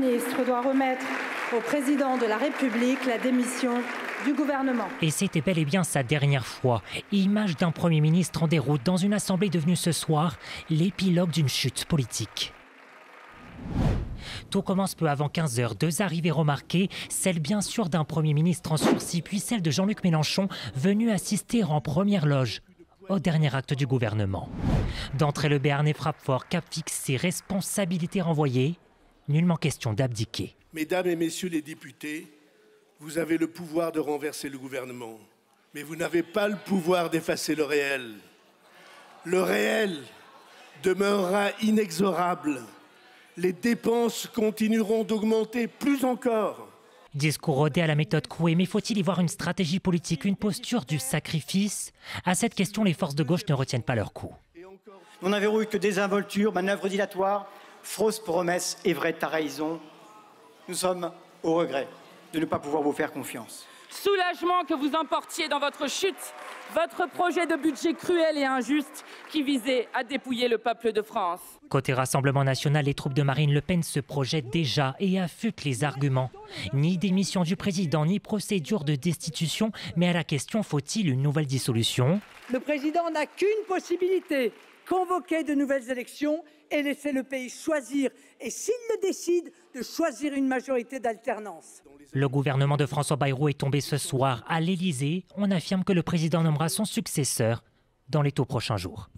ministre doit remettre au président de la République la démission du gouvernement. Et c'était bel et bien sa dernière fois. Image d'un Premier ministre en déroute dans une assemblée devenue ce soir l'épilogue d'une chute politique. Tout commence peu avant 15 h. 2 arrivées remarquées, celle bien sûr d'un Premier ministre en sursis, puis celle de Jean-Luc Mélenchon, venu assister en première loge au dernier acte du gouvernement. D'entrée, le Béarnais frappe fort, cap fixé, responsabilité renvoyée. Nullement question d'abdiquer. Mesdames et messieurs les députés, vous avez le pouvoir de renverser le gouvernement, mais vous n'avez pas le pouvoir d'effacer le réel. Le réel demeurera inexorable. Les dépenses continueront d'augmenter plus encore. Discours rodé à la méthode Coué, mais faut-il y voir une stratégie politique, une posture du sacrifice? À cette question, les forces de gauche ne retiennent pas leur coup. On n'avait eu que désinvolture, manœuvres dilatoires, fausses promesses et vraies trahisons. Nous sommes au regret de ne pas pouvoir vous faire confiance. Soulagement que vous emportiez dans votre chute, votre projet de budget cruel et injuste qui visait à dépouiller le peuple de France. Côté Rassemblement national, les troupes de Marine Le Pen se projettent déjà et affûtent les arguments. Ni démission du président, ni procédure de destitution, mais à la question, faut-il une nouvelle dissolution? Le président n'a qu'une possibilité, convoquer de nouvelles élections et laisser le pays choisir. Et s'il le décide, de choisir une majorité d'alternance. Le gouvernement de François Bayrou est tombé ce soir. À l'Élysée, on affirme que le président nommera son successeur dans les tout prochains jours.